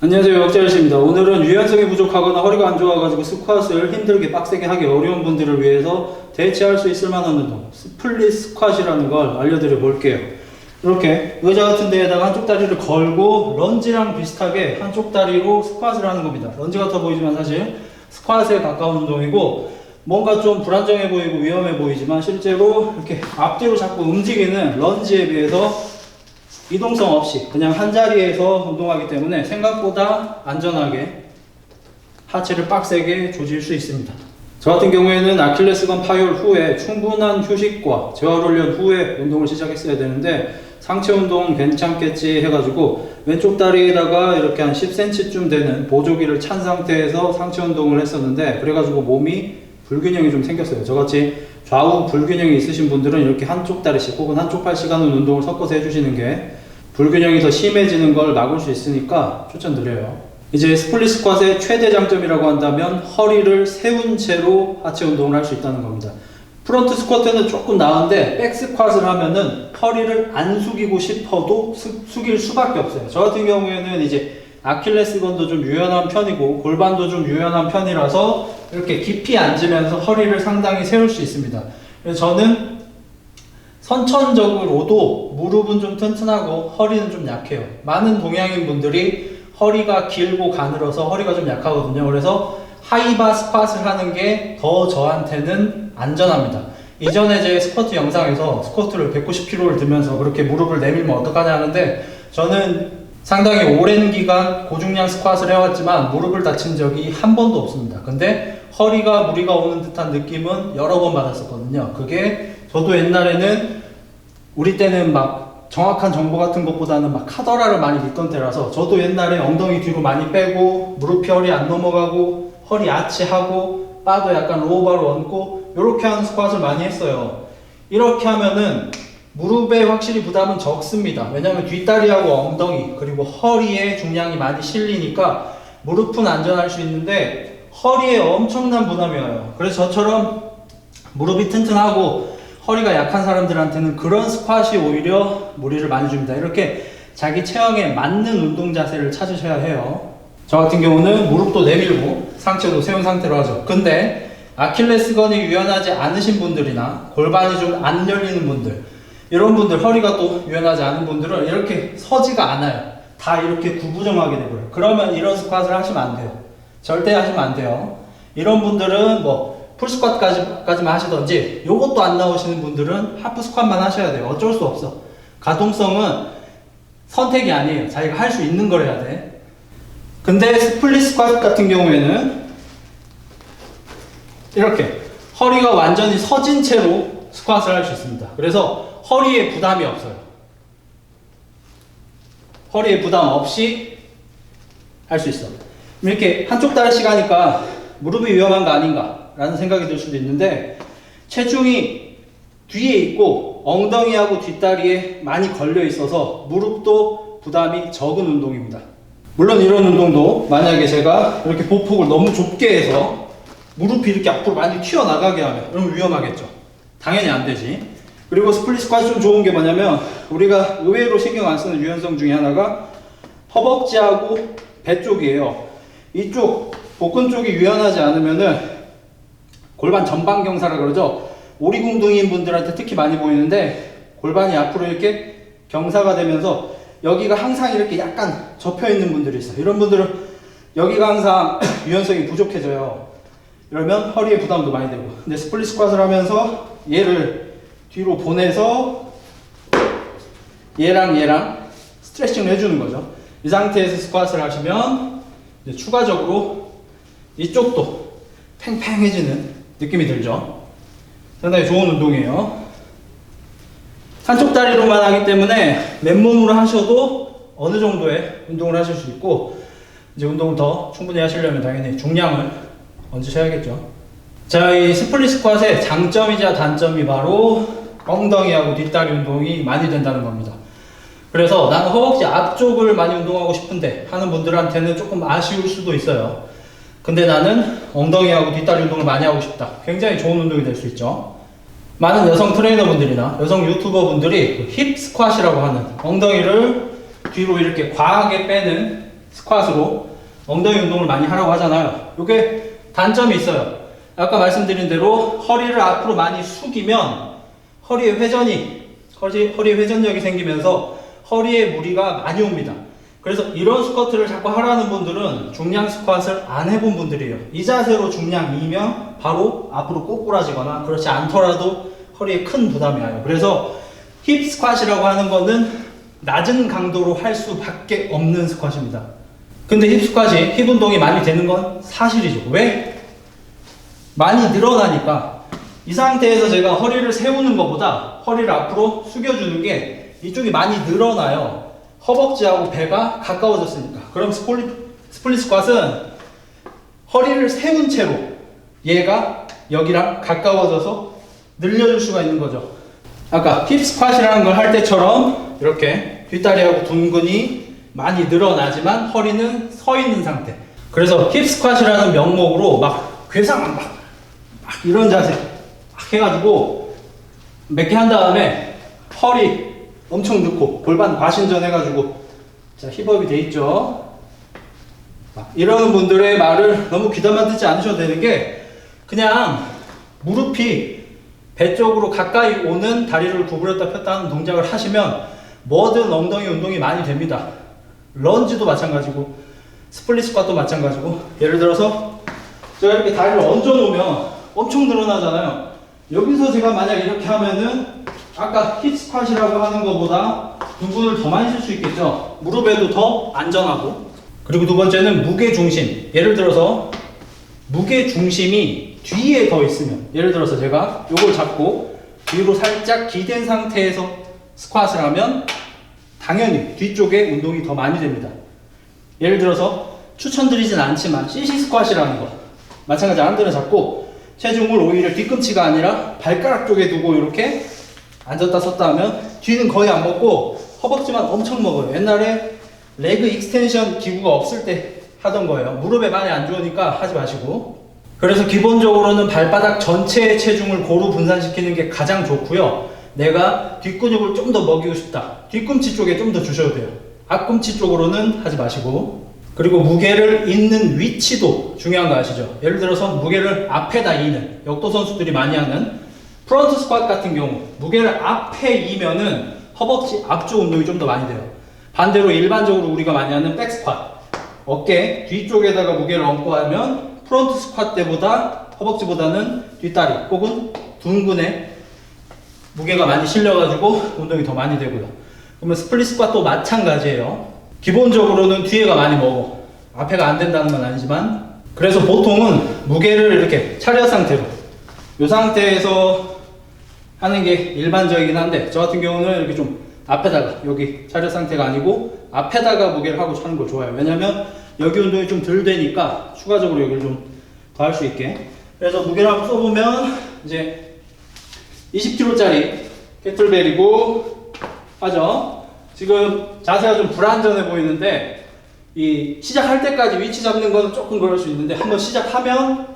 안녕하세요, 역자열씨입니다. 오늘은 유연성이 부족하거나 허리가 안 좋아가지고 스쿼트를 힘들게 빡세게 하기 어려운 분들을 위해서 대체할 수 있을 만한 운동, 스플릿 스쿼트라는 걸 알려드려 볼게요. 이렇게 의자 같은 데에다가 한쪽 다리를 걸고 런지랑 비슷하게 한쪽 다리로 스쿼트를 하는 겁니다. 런지 같아 보이지만 사실 스쿼트에 가까운 운동이고, 뭔가 좀 불안정해 보이고 위험해 보이지만 실제로 이렇게 앞뒤로 자꾸 움직이는 런지에 비해서 이동성 없이 그냥 한 자리에서 운동하기 때문에 생각보다 안전하게 하체를 빡세게 조질 수 있습니다. 저 같은 경우에는 아킬레스건 파열 후에 충분한 휴식과 재활훈련 후에 운동을 시작했어야 되는데, 상체 운동 괜찮겠지 해가지고 왼쪽 다리에다가 이렇게 한 10cm쯤 되는 보조기를 찬 상태에서 상체 운동을 했었는데, 그래가지고 몸이 불균형이 좀 생겼어요. 저같이 좌우 불균형이 있으신 분들은 이렇게 한쪽 다리씩 혹은 한쪽 팔씩 하는 운동을 섞어서 해주시는 게 불균형이 더 심해지는 걸 막을 수 있으니까 추천드려요. 이제 스플릿 스쿼트의 최대 장점이라고 한다면 허리를 세운 채로 하체 운동을 할 수 있다는 겁니다. 프론트 스쿼트는 조금 나은데 백 스쿼트를 하면은 허리를 안 숙이고 싶어도 숙일 수밖에 없어요. 저 같은 경우에는 이제 아킬레스건도 좀 유연한 편이고 골반도 좀 유연한 편이라서 이렇게 깊이 앉으면서 허리를 상당히 세울 수 있습니다. 그래서 저는 선천적으로도 무릎은 좀 튼튼하고 허리는 좀 약해요. 많은 동양인 분들이 허리가 길고 가늘어서 허리가 좀 약하거든요. 그래서 하이바 스쿼트를 하는 게 더 저한테는 안전합니다. 이전에 제 스쿼트 영상에서 스쿼트를 190kg를 들면서 그렇게 무릎을 내밀면 어떡하냐 하는데, 저는 상당히 오랜 기간 고중량 스쿼트를 해왔지만 무릎을 다친 적이 한 번도 없습니다. 근데 허리가 무리가 오는 듯한 느낌은 여러 번 받았었거든요. 그게 저도 옛날에는 우리 때는 막 정확한 정보 같은 것보다는 막 카더라를 많이 믿던 때라서 저도 옛날에 엉덩이 뒤로 많이 빼고 무릎이 허리 안 넘어가고 허리 아치하고 바도 약간 로우바로 얹고 이렇게 하는 스쿼트를 많이 했어요. 이렇게 하면은 무릎에 확실히 부담은 적습니다. 왜냐하면 뒷다리하고 엉덩이 그리고 허리에 중량이 많이 실리니까 무릎은 안전할 수 있는데 허리에 엄청난 부담이 와요. 그래서 저처럼 무릎이 튼튼하고 허리가 약한 사람들한테는 그런 스쿼트이 오히려 무리를 많이 줍니다. 이렇게 자기 체형에 맞는 운동 자세를 찾으셔야 해요. 저 같은 경우는 무릎도 내밀고 상체도 세운 상태로 하죠. 근데 아킬레스건이 유연하지 않으신 분들이나 골반이 좀 안 열리는 분들, 이런 분들, 허리가 또 유연하지 않은 분들은 이렇게 서지가 않아요. 다 이렇게 구부정하게 되고요. 그러면 이런 스쿼트를 하시면 안 돼요. 절대 하시면 안 돼요. 이런 분들은 뭐 풀스쿼트까지만 하시던지, 요것도 안 나오시는 분들은 하프 스쿼트만 하셔야 돼요. 어쩔 수 없어. 가동성은 선택이 아니에요. 자기가 할 수 있는 걸 해야 돼. 근데 스플릿 스쿼트 같은 경우에는 이렇게 허리가 완전히 서진 채로 스쿼트를 할 수 있습니다. 그래서 허리에 부담이 없어요. 허리에 부담 없이 할 수 있어. 이렇게 한쪽 다리씩 하니까 무릎이 위험한 거 아닌가 라는 생각이 들 수도 있는데, 체중이 뒤에 있고 엉덩이하고 뒷다리에 많이 걸려 있어서 무릎도 부담이 적은 운동입니다. 물론 이런 운동도 만약에 제가 이렇게 보폭을 너무 좁게 해서 무릎이 이렇게 앞으로 많이 튀어나가게 하면 그러면 위험하겠죠. 당연히 안 되지. 그리고 스플릿 스쿼트 좀 좋은 게 뭐냐면, 우리가 의외로 신경 안 쓰는 유연성 중에 하나가 허벅지하고 배 쪽이에요. 이쪽 복근 쪽이 유연하지 않으면은 골반 전방 경사라 그러죠. 오리궁둥이인 분들한테 특히 많이 보이는데, 골반이 앞으로 이렇게 경사가 되면서 여기가 항상 이렇게 약간 접혀 있는 분들이 있어요. 이런 분들은 여기가 항상 유연성이 부족해져요. 이러면 허리에 부담도 많이 되고. 근데 스플릿 스쿼트를 하면서 얘를 뒤로 보내서 얘랑 스트레칭을 해주는 거죠. 이 상태에서 스쿼트를 하시면 이제 추가적으로 이쪽도 팽팽해지는 느낌이 들죠. 상당히 좋은 운동이에요. 한쪽 다리로만 하기 때문에 맨몸으로 하셔도 어느 정도의 운동을 하실 수 있고, 이제 운동을 더 충분히 하시려면 당연히 중량을 얹으셔야겠죠. 자, 이 스플릿 스쿼트의 장점이자 단점이 바로 엉덩이하고 뒷다리 운동이 많이 된다는 겁니다. 그래서 나는 허벅지 앞쪽을 많이 운동하고 싶은데 하는 분들한테는 조금 아쉬울 수도 있어요. 근데 나는 엉덩이하고 뒷다리 운동을 많이 하고 싶다. 굉장히 좋은 운동이 될 수 있죠. 많은 여성 트레이너분들이나 여성 유튜버분들이 힙 스쿼트라고 하는 엉덩이를 뒤로 이렇게 과하게 빼는 스쿼트로 엉덩이 운동을 많이 하라고 하잖아요. 이게 단점이 있어요. 아까 말씀드린 대로 허리를 앞으로 많이 숙이면 허리에 회전력이 생기면서 허리에 무리가 많이 옵니다. 그래서 이런 스쿼트를 자꾸 하라는 분들은 중량 스쿼트를 안 해본 분들이에요. 이 자세로 중량 2면 바로 앞으로 꼬꾸라지거나 그렇지 않더라도 허리에 큰 부담이 와요. 그래서 힙 스쿼트라고 하는 거는 낮은 강도로 할 수밖에 없는 스쿼트입니다. 근데 힙 스쿼트이 힙 운동이 많이 되는 건 사실이죠. 왜? 많이 늘어나니까. 이 상태에서 제가 허리를 세우는 것보다 허리를 앞으로 숙여주는 게 이쪽이 많이 늘어나요. 허벅지하고 배가 가까워졌으니까. 그럼 스플릿 스쿼트는 허리를 세운 채로 얘가 여기랑 가까워져서 늘려줄 수가 있는 거죠. 아까 힙 스쿼트라는 걸 할 때처럼 이렇게 뒷다리하고 둔근이 많이 늘어나지만 허리는 서 있는 상태. 그래서 힙 스쿼트라는 명목으로 막 괴상 막 이런 자세 막 해가지고 몇 개 한 다음에 허리 엄청 넣고 골반 과신전 해가지고 자 힙업이 돼 있죠. 이러는 분들의 말을 너무 귀담아 듣지 않으셔도 되는 게 그냥 무릎이 배 쪽으로 가까이 오는 다리를 구부렸다 폈다 하는 동작을 하시면 뭐든 엉덩이 운동이 많이 됩니다. 런지도 마찬가지고 스플릿 스쿼트도 마찬가지고 예를 들어서 제가 이렇게 다리를 얹어 놓으면 엄청 늘어나잖아요. 여기서 제가 만약 이렇게 하면은 아까 힙 스쿼트라고 하는 것보다 둔근을 더 많이 쓸 수 있겠죠. 무릎에도 더 안전하고. 그리고 두 번째는 무게 중심. 예를 들어서 무게 중심이 뒤에 더 있으면 예를 들어서 제가 요걸 잡고 뒤로 살짝 기댄 상태에서 스쿼트를 하면 당연히 뒤쪽에 운동이 더 많이 됩니다. 예를 들어서 추천드리진 않지만 CC 스쿼트라는 거 마찬가지 아무데나 잡고 체중을 오히려 뒤꿈치가 아니라 발가락 쪽에 두고 이렇게 앉았다 섰다 하면 뒤는 거의 안 먹고 허벅지만 엄청 먹어요. 옛날에 레그 익스텐션 기구가 없을 때 하던 거예요. 무릎에 많이 안 좋으니까 하지 마시고. 그래서 기본적으로는 발바닥 전체의 체중을 고루 분산시키는 게 가장 좋고요. 내가 뒷근육을 좀 더 먹이고 싶다. 뒤꿈치 쪽에 좀 더 주셔도 돼요. 앞꿈치 쪽으로는 하지 마시고. 그리고 무게를 잇는 위치도 중요한 거 아시죠? 예를 들어서 무게를 앞에다 잇는 역도 선수들이 많이 하는 프론트 스쿼트 같은 경우 무게를 앞에 이면은 허벅지 앞쪽 운동이 좀 더 많이 돼요. 반대로 일반적으로 우리가 많이 하는 백 스쿼트 어깨 뒤쪽에다가 무게를 얹고 하면 프론트 스쿼트 때보다 허벅지보다는 뒷다리 혹은 둔근에 무게가 많이 실려가지고 운동이 더 많이 되고요. 그러면 스플릿 스쿼트도 마찬가지예요. 기본적으로는 뒤에가 많이 먹어. 앞에가 안 된다는 건 아니지만 그래서 보통은 무게를 이렇게 차렷 상태로 이 상태에서 하는 게 일반적이긴 한데 저 같은 경우는 이렇게 좀 앞에다가 여기 차렷 상태가 아니고 앞에다가 무게를 하고 하는 걸 좋아해요. 왜냐면 여기 운동이 좀 덜 되니까 추가적으로 여기를 좀 더 할 수 있게. 그래서 무게를 한번 써보면 이제 20kg짜리 캐틀벨이고 하죠. 지금 자세가 좀 불안전해 보이는데 이 시작할 때까지 위치 잡는 건 조금 그럴 수 있는데 한번 시작하면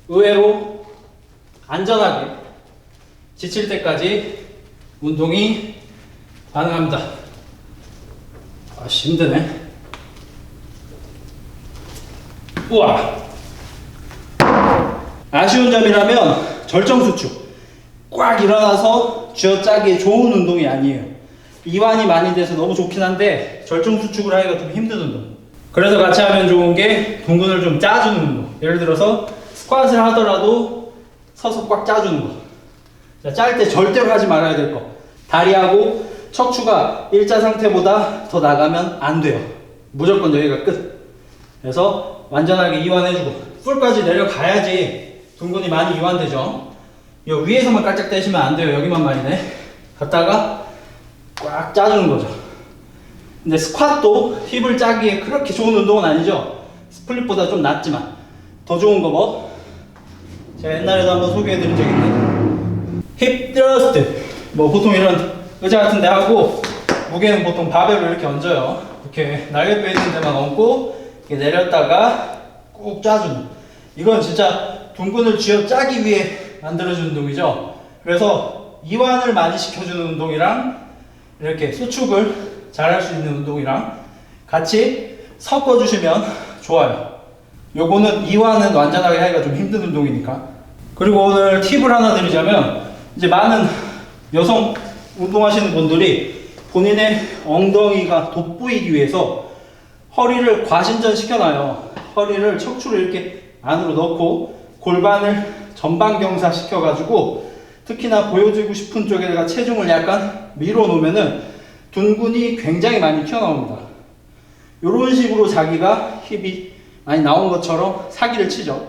의외로 안전하게 지칠 때까지 운동이 가능합니다. 힘드네. 우와. 아쉬운 점이라면 절정수축. 꽉 일어나서 쥐어짜기 좋은 운동이 아니에요. 이완이 많이 돼서 너무 좋긴 한데 절정수축을 하기가 좀 힘든 운동. 그래서 같이 하면 좋은 게 둔근을 좀 짜주는 운동. 예를 들어서 스쿼트를 하더라도 서서 꽉 짜주는 거. 짤 때 절대로 하지 말아야 될 거. 다리하고 척추가 일자 상태보다 더 나가면 안 돼요. 무조건 여기가 끝. 그래서 완전하게 이완해주고 풀까지 내려가야지 둔근이 많이 이완되죠. 이 위에서만 깔짝 떼시면 안 돼요. 여기만 말이네. 갔다가 꽉 짜주는 거죠. 근데 스쿼트도 힙을 짜기에 그렇게 좋은 운동은 아니죠. 스플릿보다 좀 낫지만 더 좋은 거 뭐? 제가 옛날에도 한번 소개해드린 적 있는 힙 트러스트. 뭐 보통 이런 의자 같은 데 하고 무게는 보통 바벨로 이렇게 얹어요. 이렇게 날개 뼈 있는 데만 얹고 이렇게 내렸다가 꾹 짜주는. 이건 진짜 둔근을 쥐어 짜기 위해 만들어준 운동이죠. 그래서 이완을 많이 시켜주는 운동이랑 이렇게 수축을 잘 할 수 있는 운동이랑 같이 섞어주시면 좋아요. 요거는 이완은 완전하게 하기가 좀 힘든 운동이니까. 그리고 오늘 팁을 하나 드리자면, 이제 많은 여성 운동하시는 분들이 본인의 엉덩이가 돋보이기 위해서 허리를 과신전 시켜놔요. 허리를 척추를 이렇게 안으로 넣고 골반을 전방경사 시켜가지고 특히나 보여주고 싶은 쪽에다가 체중을 약간 밀어 놓으면은 둔근이 굉장히 많이 튀어나옵니다. 이런 식으로 자기가 힙이 많이 나온 것처럼 사기를 치죠.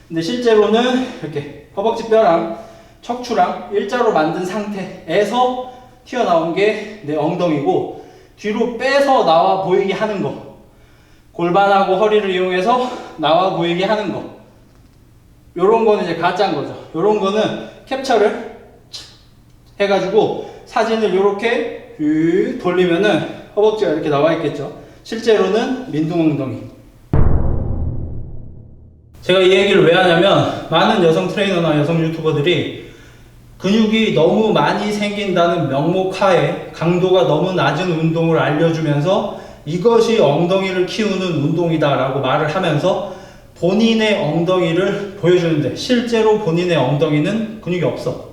근데 실제로는 이렇게 허벅지 뼈랑 척추랑 일자로 만든 상태에서 튀어나온 게 내 엉덩이고, 뒤로 빼서 나와 보이게 하는 거, 골반하고 허리를 이용해서 나와 보이게 하는 거, 요런 거는 이제 가짜인 거죠. 요런 거는 캡처를 해가지고 사진을 요렇게 돌리면은 허벅지가 이렇게 나와 있겠죠. 실제로는 민둥 엉덩이. 제가 이 얘기를 왜 하냐면, 많은 여성 트레이너나 여성 유튜버들이 근육이 너무 많이 생긴다는 명목하에 강도가 너무 낮은 운동을 알려주면서 이것이 엉덩이를 키우는 운동이다 라고 말을 하면서 본인의 엉덩이를 보여주는데, 실제로 본인의 엉덩이는 근육이 없어.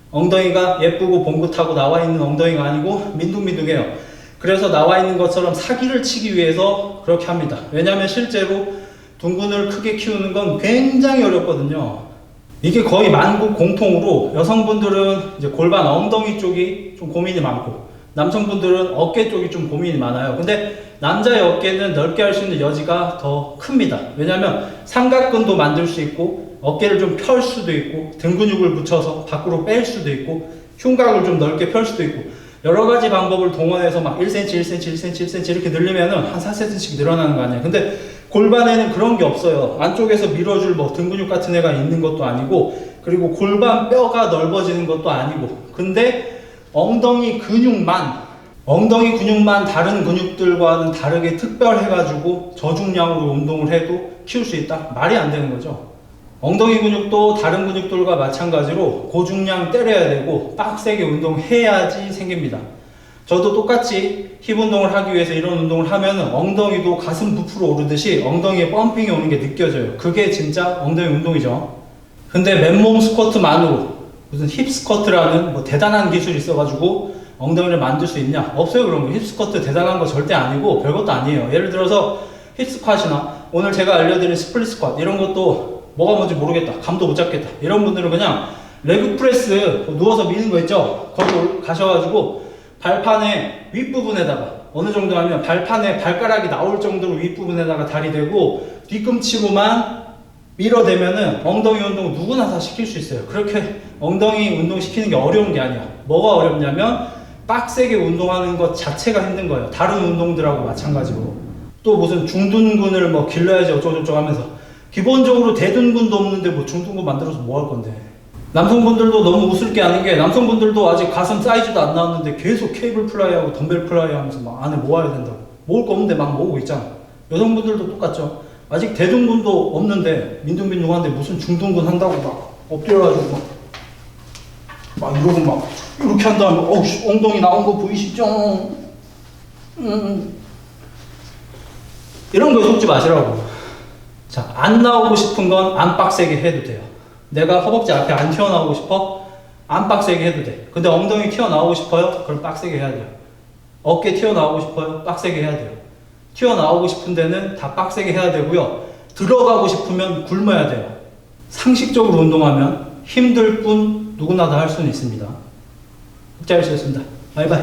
엉덩이가 예쁘고 봉긋하고 나와 있는 엉덩이가 아니고 민둥민둥해요. 그래서 나와 있는 것처럼 사기를 치기 위해서 그렇게 합니다. 왜냐하면 실제로 둔근을 크게 키우는 건 굉장히 어렵거든요. 이게 거의 만국 공통으로 여성분들은 이제 골반 엉덩이 쪽이 좀 고민이 많고, 남성분들은 어깨 쪽이 좀 고민이 많아요. 근데 남자의 어깨는 넓게 할 수 있는 여지가 더 큽니다. 왜냐하면 삼각근도 만들 수 있고, 어깨를 좀 펼 수도 있고, 등 근육을 붙여서 밖으로 뺄 수도 있고, 흉곽을 좀 넓게 펼 수도 있고, 여러 가지 방법을 동원해서 막 1cm, 1cm, 1cm, 1cm 이렇게 늘리면은 한 4cm씩 늘어나는 거 아니에요. 근데 골반에는 그런 게 없어요. 안쪽에서 밀어줄 뭐 등 근육 같은 애가 있는 것도 아니고, 그리고 골반 뼈가 넓어지는 것도 아니고, 근데 엉덩이 근육만 다른 근육들과는 다르게 특별해가지고 저중량으로 운동을 해도 키울 수 있다? 말이 안 되는 거죠. 엉덩이 근육도 다른 근육들과 마찬가지로 고중량 때려야 되고 빡세게 운동해야지 생깁니다. 저도 똑같이 힙 운동을 하기 위해서 이런 운동을 하면 엉덩이도 가슴 부풀어 오르듯이 엉덩이에 펌핑이 오는 게 느껴져요. 그게 진짜 엉덩이 운동이죠. 근데 맨몸 스쿼트만으로 무슨 힙 스쿼트라는 뭐 대단한 기술이 있어가지고 엉덩이를 만들 수 있냐? 없어요. 그런 거. 힙 스쿼트 대단한 거 절대 아니고 별것도 아니에요. 예를 들어서 힙 스쿼트나 오늘 제가 알려드린 스플릿 스쿼트 이런 것도 뭐가 뭔지 모르겠다, 감도 못 잡겠다 이런 분들은 그냥 레그 프레스 누워서 미는 거 있죠? 거기 가셔가지고 발판의 윗부분에다가 어느 정도 하면 발판에 발가락이 나올 정도로 윗부분에다가 다리 대고 뒤꿈치로만 밀어대면은 엉덩이 운동 누구나 다 시킬 수 있어요. 그렇게 엉덩이 운동 시키는 게 어려운 게 아니야. 뭐가 어렵냐면 빡세게 운동하는 것 자체가 힘든 거예요. 다른 운동들하고 마찬가지로. 또 무슨 중둔근을 뭐 길러야지 어쩌고저쩌고 하면서 기본적으로 대둔근도 없는데 뭐 중둔근 만들어서 뭐 할 건데. 남성분들도 너무 웃을 게 아닌 게, 남성분들도 아직 가슴 사이즈도 안 나왔는데 계속 케이블 플라이하고 덤벨 플라이 하면서 막 안에 모아야 된다고. 모을 거 없는데 막 모으고 있잖아. 여성분들도 똑같죠. 아직 대둔근도 없는데 민둥민둥한데 무슨 중둔근 한다고 막 엎드려가지고 막 이러고 막 이렇게 한 다음에 엉덩이 나온 거 보이시죠? 이런 거에 속지 마시라고. 자, 안 나오고 싶은 건 안 빡세게 해도 돼요. 내가 허벅지 앞에 안 튀어나오고 싶어? 안 빡세게 해도 돼. 근데 엉덩이 튀어나오고 싶어요? 그럼 빡세게 해야 돼요. 어깨 튀어나오고 싶어요? 빡세게 해야 돼요. 튀어나오고 싶은 데는 다 빡세게 해야 되고요. 들어가고 싶으면 굶어야 돼요. 상식적으로 운동하면 힘들 뿐 누구나 다 할 수는 있습니다. 흑자일수였습니다. 바이바이.